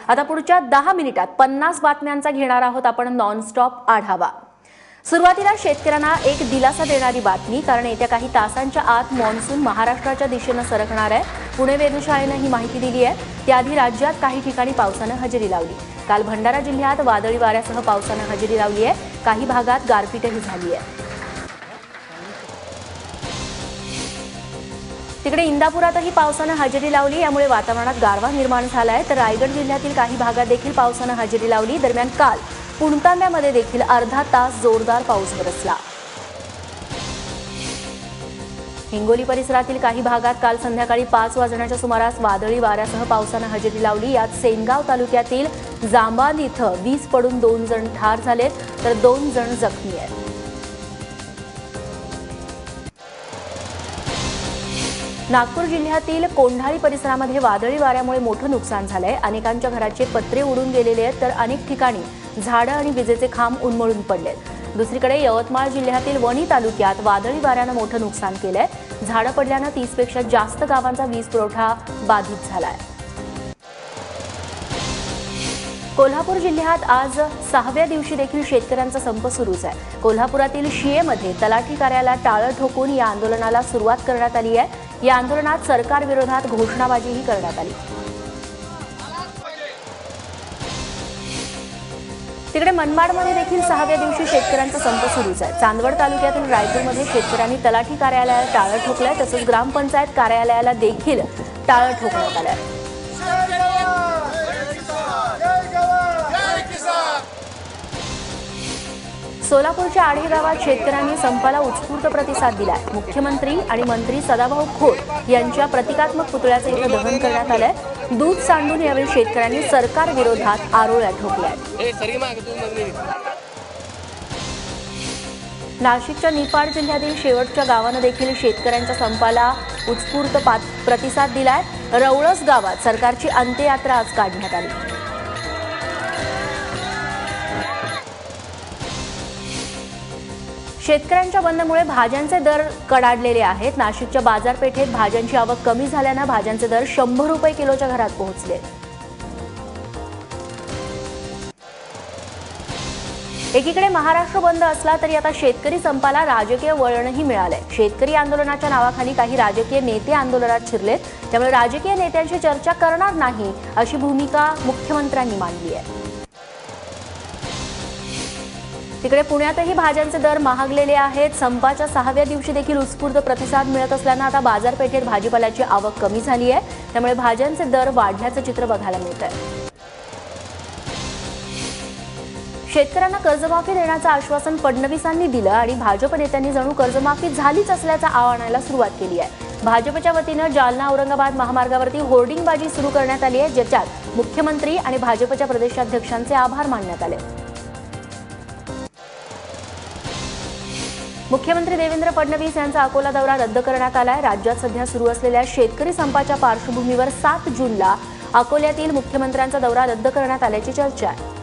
आता पुढच्या 10 मिनिटात 50 बातम्यांचा घेणार आहोत आपण नॉनस्टॉप आढावा। सुरुवातीला शेतकऱ्यांना एक दिलासा देणारी बातमी, कारण येत्या काही तासांच्या आत मॉन्सून महाराष्ट्राच्या दिशेने सरकणार आहे। पुणे वेधशाळेने ही माहिती दिली आहे। त्याआधी राज्यात काही ठिकाणी पावसाने हजेरी लावली। काल भंडारा जिल्ह्यात वादळी वाऱ्यासह पावसाने हजेरी लावली आहे। काही भागात गारपीटही झाली आहे। तिकडे इंदापुरातही पावसाने हजेरी लावली, यामुळे वातावरणात गारवा निर्माण झाला आहे। तर रायगड जिल्ह्यातील काही भागात देखील पावसाने हजेरी लावली। दरम्यान काल पुणतांब्यामध्ये देखील अर्धा तास जोरदार पाऊस बरसला। हिंगोली परिसरातील काही भागात काल संध्याकाळी 5 वाजण्याच्या सुमारास वादळी वाऱ्यासह पावसाने हजेरी लावली। यात सेनगाव तालुक्यातील जांबांद इथं वीज पडून 2 जण ठार झालेत, तर 2 जण जखमी आहेत। नागपूर जिल्ह्यातील कोंढाळी परिसरामध्ये वादळी वाऱ्यामुळे मोठं नुकसान झालंय। अनेकांच्या घराचे पत्रे उडून गेलेले आहेत, तर अनेक ठिकाणी झाडं आणि विजेचे खांब उन्मळून पडलेत। दुसरीकडे यवतमाळ जिल्ह्यातील वणी तालुक्यात वादळी वाऱ्याने मोठं नुकसान केलंय। झाडं पडल्याने 30 पेक्षा जास्त गावांचा वीज पुरवठा बाधित झालाय। कोल्हापूर जिल्ह्यात आज 6व्या दिवशी देखील शेतकऱ्यांचा संप सुरूच आहे। कोल्हापुरातील शियेमध्ये तलाठी कार्यालयाला टाळं ठोकून या आंदोलनाला सुरुवात करण्यात आली आहे। या आंदोलनात सरकार विरोधात घोषणाबाजीही करण्यात आली। तिकडे मनमाडमध्ये देखील 6व्या दिवशी शेतकऱ्यांचा संप सुरूच आहे। चांदवड तालुक्यातील रायपूरमध्ये शेतकऱ्यांनी तलाठी कार्यालयाला टाळं ठोकलंय, तसंच ग्रामपंचायत कार्यालयाला देखील टाळं ठोकण्यात आलंय। सोलापूरच्या आढे गावात शेतकऱ्यांनी संपाला उत्स्फूर्त प्रतिसाद दिलाय। मुख्यमंत्री आणि मंत्री सदाभाऊ खोत यांच्या प्रतिकात्मक पुतळ्याचे इथं दहन करण्यात आलंय। दूध सांडून यावेळी शेतकऱ्यांनी सरकार विरोधात आरोळ्या ठोकल्या। नाशिकच्या निफाड जिल्ह्यातील शेवटच्या गावानं देखील शेतकऱ्यांच्या संपाला उत्स्फूर्त प्रतिसाद दिलाय। रवळस गावात सरकारची अंत्ययात्रा आज काढण्यात आली। शेतकऱ्यांच्या बंदमुळे भाज्यांचे दर कडाडलेले आहेत। नाशिकच्या बाजारपेठेत भाज्यांची आवक कमी झाल्याने भाज्यांचे दर 100 रुपये किलोच्या घरात पोहोचले। एकीकडे महाराष्ट्र बंद असला तरी आता शेतकरी संपाला राजकीय वळणही मिळालंय। शेतकरी आंदोलनाच्या नावाखाली काही राजकीय नेते आंदोलनात शिरलेत, त्यामुळे राजकीय नेत्यांशी चर्चा करणार नाही अशी भूमिका मुख्यमंत्र्यांनी मांडली आहे। तिकडे पुण्यातही भाज्यांचे दर महागलेले आहेत। संपाच्या 6व्या दिवशी देखील उत्स्फूर्त प्रतिसाद मिळत असल्याने आता बाजारपेठेत भाजीपाल्याची आवक कमी झाली आहे, त्यामुळे भाज्यांचे दर वाढल्याचं चित्र बघायला मिळतंय। शेतकऱ्यांना कर्जमाफी देण्याचं आश्वासन फडणवीसांनी दिलं आणि भाजप नेत्यांनी जणू कर्जमाफी झालीच असल्याचं आवाहनाला सुरुवात केली आहे। भाजपच्या वतीनं जालना औरंगाबाद महामार्गावरती होर्डिंगबाजी सुरू करण्यात आली आहे, ज्याच्यात मुख्यमंत्री आणि भाजपच्या प्रदेशाध्यक्षांचे आभार मानण्यात आले। मुख्यमंत्री देवेंद्र फडणवीस यांचा अकोला दौरा रद्द करण्यात आलाय। राज्यात सध्या सुरू असलेल्या शेतकरी संपाच्या पार्श्वभूमीवर 7 जूनला अकोल्यातील मुख्यमंत्र्यांचा दौरा रद्द करण्यात आल्याची चर्चा आहे।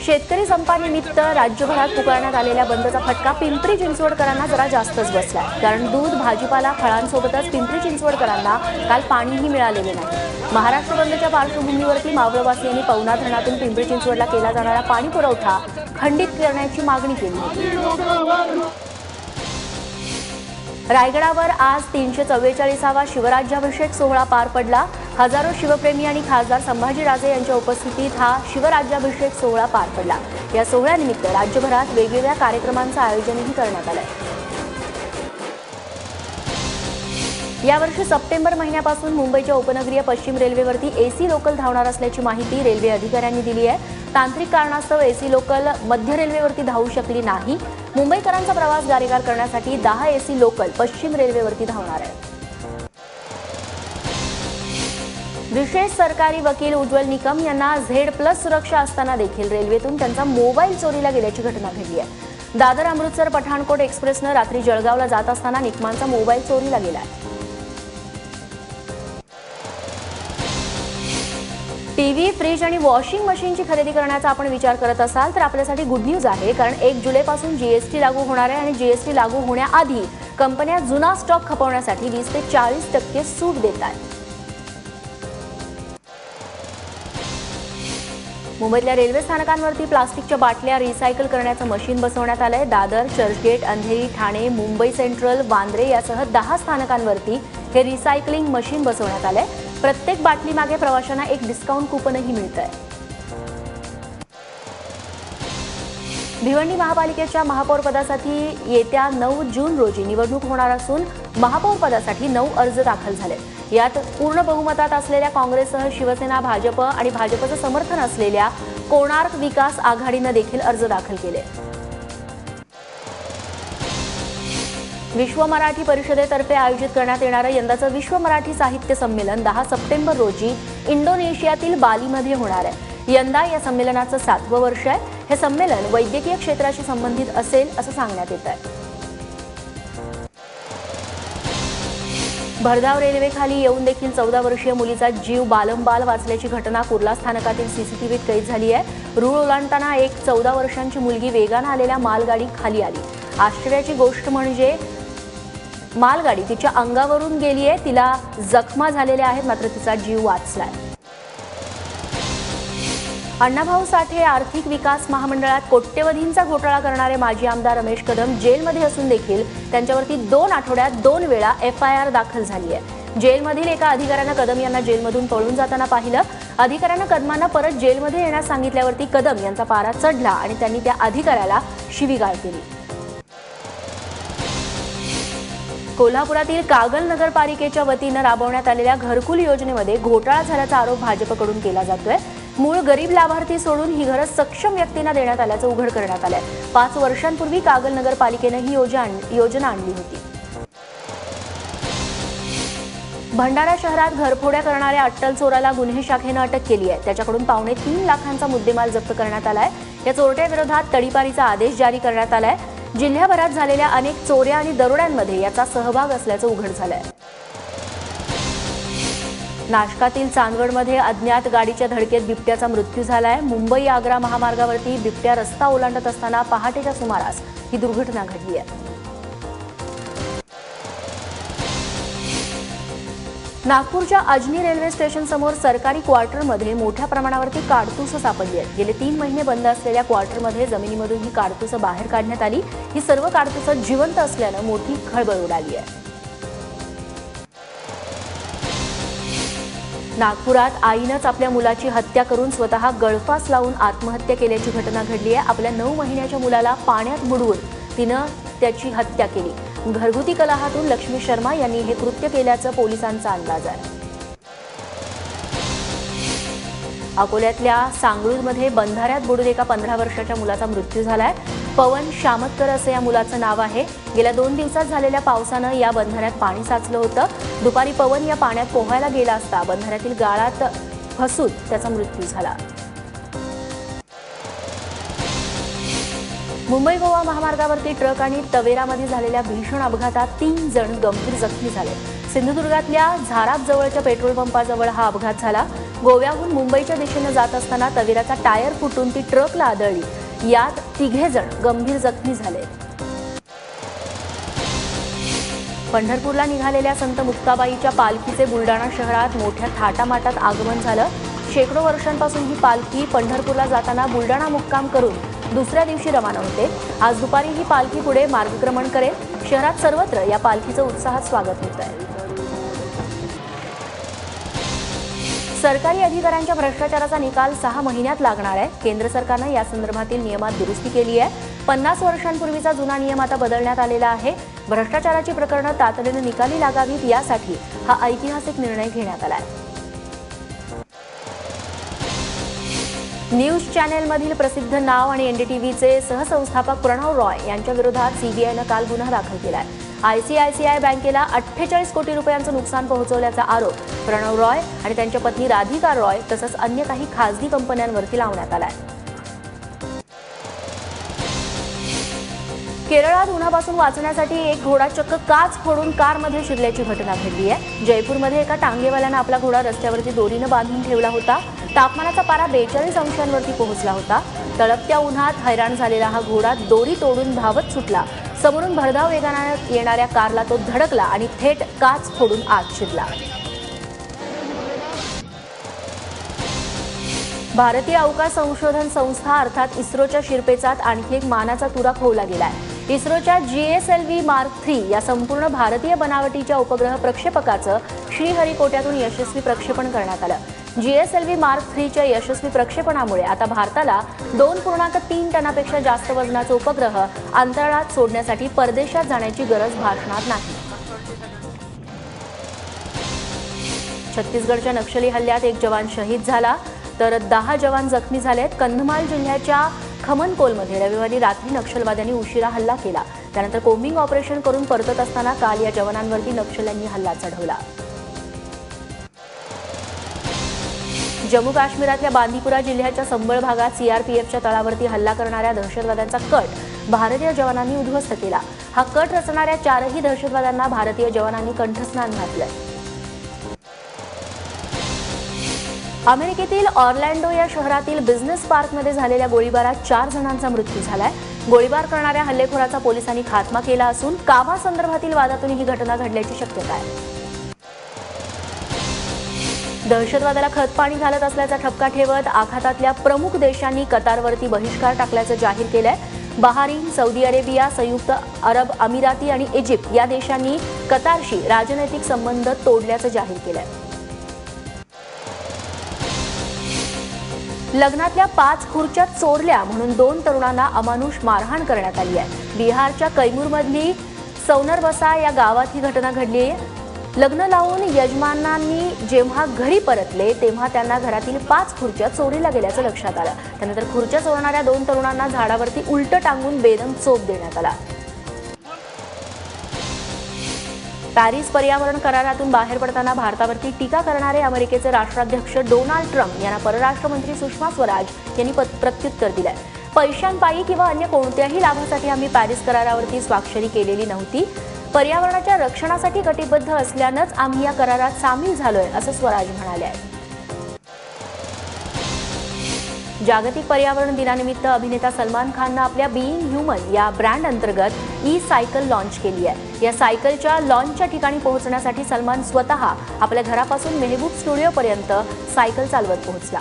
शेतकरी संपानिमित्त राज्यभरात पुकारण्यात आलेल्या बंदचा फटका पिंपरी चिंचवडकरांना जरा जास्तच बसलाय, कारण दूध, भाजीपाला, फळांसोबतच पिंपरी चिंचवडकरांना काल पाणीही मिळालेले नाही। महाराष्ट्र बंदच्या पार्श्वभूमीवरती मावळवासियांनी पवना धरणातून पिंपरी चिंचवडला केला जाणारा पाणी पुरवठा खंडित करण्याची मागणी केली होती। रायगडावर आज 344वा शिवराज्याभिषेक सोहळा पार पडला। हजारो शिवप्रेमी आणि खासदार संभाजीराजे यांच्या उपस्थितीत हा शिवराज्याभिषेक सोहळा पार पडला। या सोहळ्यानिमित्त राज्यभरात वेगवेगळ्या कार्यक्रमांचं आयोजनही करण्यात आलंय। यावर्षी सप्टेंबर महिन्यापासून मुंबईच्या उपनगरीय पश्चिम रेल्वेवरती एसी लोकल धावणार असल्याची माहिती रेल्वे अधिकाऱ्यांनी दिली आहे। तांत्रिक कारणास्तव एसी लोकल मध्य रेल्वेवरती धावू शकली नाही। मुंबईकरांचा प्रवास गारेगार करण्यासाठी 10 एसी लोकल पश्चिम रेल्वेवरती धावणार आहेत। विशेष सरकारी वकील उज्ज्वल निकम यांना Z+ सुरक्षा असताना देखील रेल्वेतून त्यांचा मोबाईल चोरीला गेल्याची घटना घडली आहे। दादर अमृतसर पठाणकोट एक्सप्रेसनं रात्री जळगावला जात असताना निकमांचा मोबाईल चोरीला गेलाय। टीव्ही, फ्रीज आणि वॉशिंग मशीनची खरेदी करण्याचा आपण विचार करत असाल तर आपल्यासाठी गुड न्यूज आहे, कारण 1 जुलैपासून जीएसटी लागू होणार आहे आणि जीएसटी लागू होण्याआधी कंपन्या जुना स्टॉक खपवण्यासाठी 20 ते 40% सूट देत आहेत. मुंबईतल्या रेल्वे स्थानकांवरती प्लास्टिकच्या बाटल्या रिसायकल करण्याचं मशीन बसवण्यात आलंय. दादर, चर्चगेट, अंधेरी, ठाणे, मुंबई सेंट्रल, वांद्रे यासह 10 स्थानकांवरती हे रिसायकलिंग मशीन बसवण्यात आलंय. प्रत्येक बाटलीमागे प्रवाशांना एक डिस्काउंट कुपनही मिळतंय. भिवंडी महापालिकेच्या महापौर पदासाठी येत्या 9 जून रोजी निवडणूक होणार असून महापौर पदासाठी 9 अर्ज दाखल झाले. यात पूर्ण बहुमतात असलेल्या काँग्रेससह शिवसेना, भाजप आणि भाजपचं समर्थन असलेल्या कोणार्क विकास आघाडीनं देखील अर्ज दाखल केले. विश्व मराठी परिषदेतर्फे आयोजित करण्यात येणारं यंदाचं विश्व मराठी साहित्य संमेलन 10 सप्टेंबर रोजी इंडोनेशियातील बालीमध्ये होणार आहे. यंदा या संमेलनाचं 7वं वर्ष आहे. हे संमेलन वैद्यकीय क्षेत्राशी संबंधित असेल असं सांगण्यात येत आहे. भरधाव रेल्वेखाली येऊन देखील 14 वर्षीय मुलीचा जीव बालंबाल वाचल्याची घटना कुर्ला स्थानकातील सीसीटीव्हीत कैद झाली आहे. रूळ ओलांडताना एक 14 वर्षांची मुलगी वेगानं आलेल्या मालगाडी खाली आली. आश्चर्याची गोष्ट म्हणजे मालगाडी तिच्या अंगावरून गेली आहे. तिला जखमा झालेल्या आहेत, मात्र तिचा जीव वाचलाय. अण्णाभाऊ साठे आर्थिक विकास महामंडळात कोट्यवधींचा घोटाळा करणारे माजी आमदार रमेश कदम जेलमध्ये असून देखील त्यांच्यावरती 2 आठवड्यात 2 वेळा FIR दाखल झाली आहे. जेलमधील एका अधिकाऱ्यानं कदम यांना जेलमधून पळून जाताना पाहिलं. अधिकाऱ्यानं कदमांना परत जेलमध्ये येण्यास सांगितल्यावरती कदम यांचा पारा चढला आणि त्यांनी त्या अधिकाऱ्याला शिवीगाळ केली. कोल्हापुरातील कागल नगरपालिकेच्या वतीनं राबवण्यात आलेल्या घरकुल योजनेमध्ये घोटाळा झाल्याचा आरोप भाजपकडून केला जातोय. मूळ गरीब लाभार्थी सोडून ही घरं सक्षम व्यक्तींना देण्यात आल्याचं उघड करण्यात आलंय. 5 वर्षांपूर्वी कागल नगरपालिकेनं ही योजना आणली होती. भंडारा शहरात घरफोड्या करणाऱ्या अट्टल चोराला गुन्हे शाखेनं अटक केली आहे. त्याच्याकडून 3.25 लाखांचा मुद्देमाल जप्त करण्यात आलाय. या चोरट्याविरोधात तडीपारीचा आदेश जारी करण्यात आलाय. जिल्ह्याभरात झालेल्या अनेक चोऱ्या आणि दरोड्यांमध्ये याचा सहभाग असल्याचं उघड झालंय. नाशकातील चांदवडमध्ये अज्ञात गाडीच्या धडकेत बिबट्याचा मृत्यू झालाय. मुंबई आग्रा महामार्गावरती बिबट्या रस्ता ओलांडत असताना पहाटेच्या सुमारास ही दुर्घटना घडली आहे. नागपूरच्या अजनी रेल्वे स्टेशन समोर सरकारी क्वार्टरमध्ये मोठ्या प्रमाणावरती काडतुसं सापडली आहेत. गेले 3 महिने बंद असलेल्या क्वार्टरमध्ये जमिनीमधून ही काडतुसं बाहेर काढण्यात आली. ही सर्व काडतुसं जिवंत असल्यानं मोठी खळबळ उडाली आहे. नागपुरात आईनंच आपल्या मुलाची हत्या करून स्वतः गळफास लावून आत्महत्या केल्याची घटना घडली आहे. आपल्या 9 महिन्याच्या मुलाला पाण्यात बुडवून तिनं त्याची हत्या केली. घरगुती कलहातून लक्ष्मी शर्मा यांनी हे कृत्य केल्याचं पोलिसांचा अंदाज आहे. अकोल्यातल्या सांगळूरमध्ये बंधाऱ्यात बुडून एका 15 वर्षाच्या मुलाचा मृत्यू झालाय. पवन शामतकर असं या मुलाचं नाव आहे. गेल्या 2 दिवसात झालेल्या पावसानं या बंधाऱ्यात पाणी साचलं होतं. दुपारी पवन या पाण्यात पोहायला गेला असता बंधाऱ्यातील गाळात फसून त्याचा मृत्यू झाला. मुंबई गोवा महामार्गावरती ट्रक आणि तवेरामध्ये झालेल्या भीषण अपघातात 3 जण गंभीर जखमी झाले. सिंधुदुर्गातल्या झाराप जवळच्या पेट्रोल पंपाजवळ हा अपघात झाला. गोव्याहून मुंबईच्या दिशेनं जात असताना तवेराचा टायर फुटून ती ट्रकला आदळली. यात 3 जण गंभीर जखमी झाले. पंढरपूरला निघालेल्या संत मुक्ताबाईच्या पालखीचे बुलडाणा शहरात मोठ्या थाटामाटात आगमन झालं. शेकडो वर्षांपासून ही पालखी पंढरपूरला जाताना बुलडाणा मुक्काम करून दुसऱ्या दिवशी रवाना होते. आज दुपारी ही पालखी पुढे मार्गक्रमण करेल. शहरात सर्वत्र या पालखीचं उत्साहात स्वागत होत आहे. सरकारी अधिकाऱ्यांच्या भ्रष्टाचाराचा निकाल 6 महिन्यात लागणार आहे. केंद्र सरकारनं या संदर्भातील नियमात दुरुस्ती केली आहे. 50 वर्षांपूर्वीचा जुना नियम आता बदलण्यात आलेला आहे. भ्रष्टाचाराची प्रकरणं तातडीनं निकाली लागावीत यासाठी हा ऐतिहासिक निर्णय घेण्यात आला आहे. न्यूज चॅनेलमधील प्रसिद्ध नाव आणि NDTVचे सहसंस्थापक प्रणव रॉय यांच्या विरोधात CBIनं काल गुन्हा दाखल केलाय. ICICI बँकेला 48 कोटी रुपयांचं नुकसान पोहोचवल्याचा आरोप प्रणव रॉय आणि त्यांच्या पत्नी राधिका रॉय तसंच अन्य काही खासगी कंपन्यांवरती लावण्यात आलाय. केरळात उन्हापासून वाचण्यासाठी एक घोडा चक्क काच फोडून कारमध्ये शिरल्याची घटना घडली आहे. जयपूरमध्ये एका टांगेवाल्यानं आपला घोडा रस्त्यावरती दोरीनं बांधून ठेवला होता. तापमानाचा पारा 42 अंशांवरती पोहोचला होता. तळपत्या उन्हात हैराण झालेला हा घोडा दोरी तोडून धावत सुटला. समोरून भरधाव वेगाने येणाऱ्या कारला तो धडकला आणि थेट काच फोडून आत शिरला. भारतीय अवकाश संशोधन संस्था अर्थात इस्रोच्या शिरपेचात आणखी एक मानाचा तुरा खोवला गेलाय. इस्रोच्या GSLV Mark 3 या संपूर्ण भारतीय बनावटीच्या उपग्रह प्रक्षेपकाचं श्रीहरिकोट्यातून यशस्वी प्रक्षेपण करण्यात आलं. GSLV Mark 3 च्या यशस्वी प्रक्षेपणामुळे आता भारताला 2.3 टनापेक्षा जास्त वजनाचे उपग्रह अंतराळात सोडण्यासाठी परदेशात जाण्याची गरज भासणार नाही. छत्तीसगडच्या नक्षली हल्ल्यात एक जवान शहीद झाला तर 10 जवान जखमी झालेत. कंधमाल जिल्ह्याच्या खमनकोलमध्ये रविवारी रात्री नक्षलवाद्यांनी उशिरा हल्ला केला. त्यानंतर कोम्बिंग ऑपरेशन करून परतत असताना काल या जवानांवरती नक्षल्यांनी हल्ला चढवला. जम्मू काश्मीरातल्या बांदीपुरा जिल्ह्याच्या संबळ भागात CRPFच्या तळावरती हल्ला करणाऱ्या दहशतवाद्यांचा कट भारतीय जवानांनी उद्ध्वस्त केला. हा कट रचणाऱ्या 4ही दहशतवाद्यांना भारतीय जवानांनी कंठस्नान घातलंय. अमेरिकेतील ऑर्लँडो या शहरातील बिझनेस पार्कमध्ये झालेल्या गोळीबारात 4 जणांचा मृत्यू झालाय. गोळीबार करणाऱ्या हल्लेखोराचा पोलिसांनी खात्मा केला असून कामासंदर्भातील वादातून ही घटना घडल्याची शक्यता आहे. दहशतवादाला खतपाणी घालत असल्याचा ठपका ठेवत आखातातल्या प्रमुख देशांनी कतारवरती बहिष्कार टाकल्याचं जाहीर केलंय. बहारीन, सौदी अरेबिया, संयुक्त अरब अमिराती आणि इजिप्त या देशांनी कतारशी राजनैतिक संबंध तोडल्याचं जाहीर केलंय. लग्नातल्या 5 खुर्च्या चोरल्या म्हणून 2 तरुणांना अमानुष मारहाण करण्यात आली आहे. बिहारच्या कैमूरमधली सौनरबसा या गावात ही घटना घडली आहे. लग्न लावून यजमानांनी जेव्हा घरी परतले तेव्हा त्यांना घरातील 5 खुर्च्या चोरीला गेल्याचं लक्षात आलं. त्यानंतर खुर्च्या चोरणाऱ्या 2 तरुणांना झाडावरती उलट टांगून बेदम चोप देण्यात आला. पॅरिस पर्यावरण करारातून बाहेर पडताना भारतावरती टीका करणारे अमेरिकेचे राष्ट्राध्यक्ष डोनाल्ड ट्रम्प यांना परराष्ट्र मंत्री सुषमा स्वराज यांनी प्रत्युत्तर दिलंय. पैशांपायी किंवा अन्य कोणत्याही लाभासाठी आम्ही पॅरिस करारावरती स्वाक्षरी केलेली नव्हती. पर्यावरणाच्या रक्षणासाठी कटिबद्ध असल्यानंच आम्ही या करारात सामील झालोय असं स्वराज म्हणाले. जागतिक पर्यावरण दिनानिमित्त अभिनेता सलमान खाननं आपल्या बीइंग ह्युमन या ब्रँड अंतर्गत सायकल लॉन्च केली आहे. या सायकलच्या लॉन्चच्या ठिकाणी पोहोचण्यासाठी सलमान स्वतः आपल्या घरापासून मेहबूब स्टुडिओपर्यंत सायकल चालवत पोहोचला.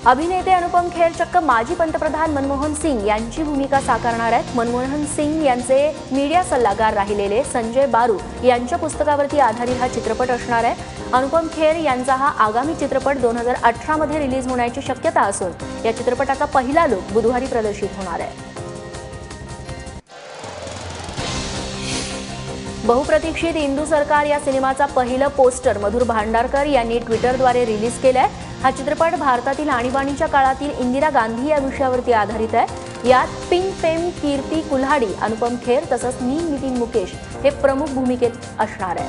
अभिनेते अनुपम खेर चक्क माजी पंतप्रधान मनमोहन सिंग यांची भूमिका साकारणार आहेत. मनमोहन सिंग यांचे मीडिया सल्लागार राहिलेले संजय बारू यांच्या पुस्तकावरती आधारित हा चित्रपट असणार आहे. अनुपम खेर यांचा हा आगामी चित्रपट 2018 मध्ये रिलीज होण्याची शक्यता असून या चित्रपटाचा पहिला लुक बुधवारी प्रदर्शित होणार आहे. बहुप्रतीक्षित इंदू सरकार या सिनेमाचा पहिलं पोस्टर मधुर भांडारकर यांनी ट्विटरद्वारे रिलीज केलंय. हा चित्रपट भारतातील आणीबाणीच्या काळातील इंदिरा गांधी या विषयावरती आधारित आहे. यात पिंक फेम कीर्ती कुल्हाडी, अनुपम खेर तसंच मी नितीन मुकेश हे प्रमुख भूमिकेत असणार आहे.